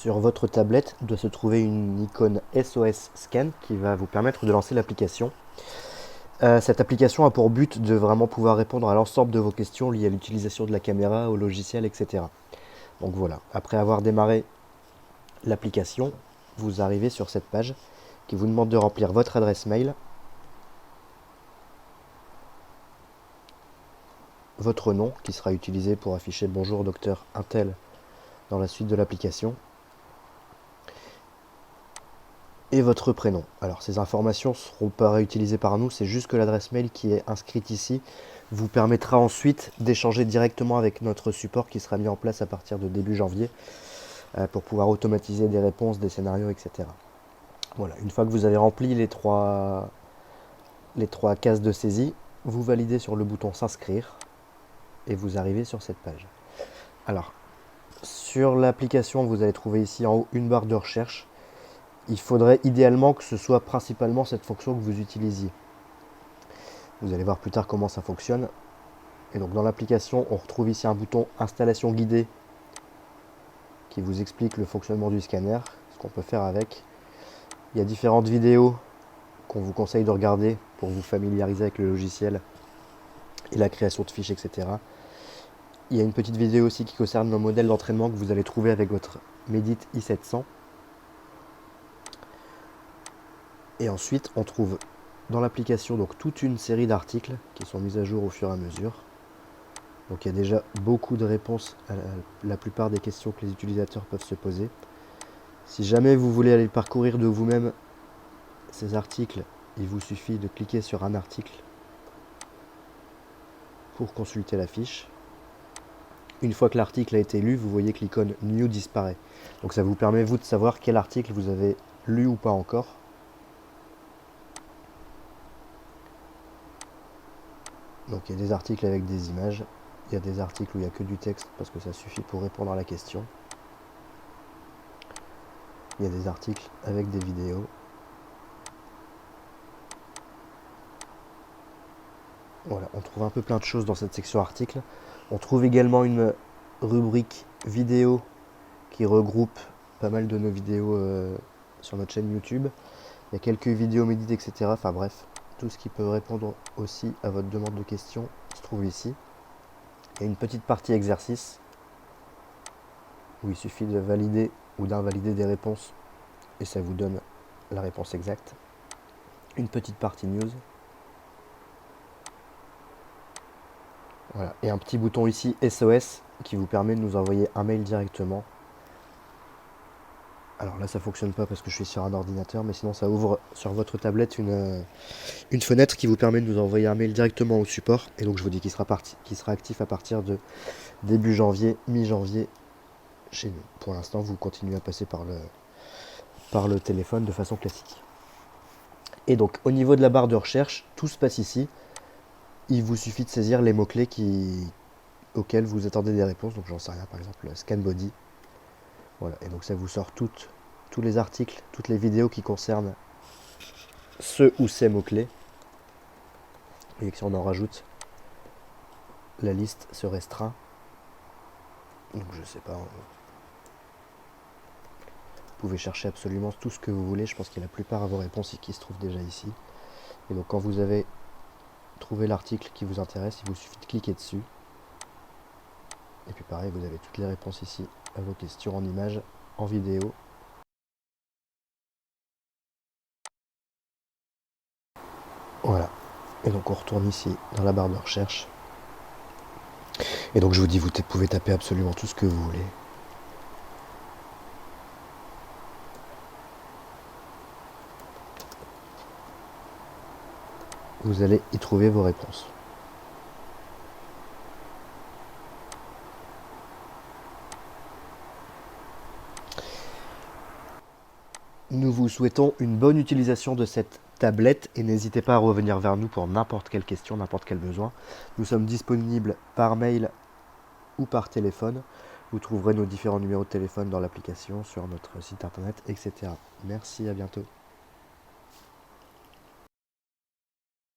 Sur votre tablette doit se trouver une icône SOS Scan qui va vous permettre de lancer l'application. Cette application a pour but de vraiment pouvoir répondre à l'ensemble de vos questions liées à l'utilisation de la caméra, au logiciel, etc. Donc voilà, après avoir démarré l'application, vous arrivez sur cette page qui vous demande de remplir votre adresse mail, votre nom qui sera utilisé pour afficher bonjour docteur Intel dans la suite de l'application, et votre prénom. Alors ces informations ne seront pas réutilisées par nous, c'est juste que l'adresse mail qui est inscrite ici vous permettra ensuite d'échanger directement avec notre support qui sera mis en place à partir de début janvier pour pouvoir automatiser des réponses, des scénarios, etc. Voilà, une fois que vous avez rempli les trois cases de saisie, vous validez sur le bouton s'inscrire et vous arrivez sur cette page. Alors, sur l'application, vous allez trouver ici en haut une barre de recherche. Il faudrait idéalement que ce soit principalement cette fonction que vous utilisiez. Vous allez voir plus tard comment ça fonctionne. Et donc dans l'application, on retrouve ici un bouton installation guidée qui vous explique le fonctionnement du scanner, ce qu'on peut faire avec. Il y a différentes vidéos qu'on vous conseille de regarder pour vous familiariser avec le logiciel et la création de fiches, etc. Il y a une petite vidéo aussi qui concerne le modèle d'entraînement que vous allez trouver avec votre Medit i700. Et ensuite, on trouve dans l'application donc toute une série d'articles qui sont mis à jour au fur et à mesure. Donc il y a déjà beaucoup de réponses à la plupart des questions que les utilisateurs peuvent se poser. Si jamais vous voulez aller parcourir de vous-même ces articles, il vous suffit de cliquer sur un article pour consulter la fiche. Une fois que l'article a été lu, vous voyez que l'icône New disparaît. Donc ça vous permet, vous, de savoir quel article vous avez lu ou pas encore. Donc il y a des articles avec des images, il y a des articles où il n'y a que du texte parce que ça suffit pour répondre à la question. Il y a des articles avec des vidéos. Voilà, on trouve un peu plein de choses dans cette section articles. On trouve également une rubrique vidéo qui regroupe pas mal de nos vidéos sur notre chaîne YouTube. Il y a quelques vidéos Medit, etc. Enfin bref, tout ce qui peut répondre aussi à votre demande de questions se trouve ici. Il y a une petite partie exercice où il suffit de valider ou d'invalider des réponses et ça vous donne la réponse exacte. Une petite partie news. Voilà. Et un petit bouton ici SOS qui vous permet de nous envoyer un mail directement. Alors là ça fonctionne pas parce que je suis sur un ordinateur, mais sinon ça ouvre sur votre tablette une fenêtre qui vous permet de nous envoyer un mail directement au support. Et donc je vous dis qu'il sera actif à partir de début janvier, mi-janvier chez nous. Pour l'instant vous continuez à passer par le téléphone de façon classique. Et donc au niveau de la barre de recherche, tout se passe ici. Il vous suffit de saisir les mots-clés auxquels vous attendez des réponses. Donc j'en sais rien, par exemple scan body. Voilà, et donc ça vous sort tous les articles, toutes les vidéos qui concernent ce ou ces mots-clés. Vous voyez que si on en rajoute, la liste se restreint. Donc je sais pas. Vous pouvez chercher absolument tout ce que vous voulez. Je pense qu'il y a la plupart de vos réponses qui se trouvent déjà ici. Et donc quand vous avez trouvé l'article qui vous intéresse, il vous suffit de cliquer dessus. Et puis pareil, vous avez toutes les réponses ici à vos questions en images, en vidéo. Voilà. Et donc on retourne ici dans la barre de recherche. Et donc je vous dis, vous pouvez taper absolument tout ce que vous voulez. Vous allez y trouver vos réponses. Nous vous souhaitons une bonne utilisation de cette tablette et n'hésitez pas à revenir vers nous pour n'importe quelle question, n'importe quel besoin. Nous sommes disponibles par mail ou par téléphone. Vous trouverez nos différents numéros de téléphone dans l'application, sur notre site internet, etc. Merci, à bientôt.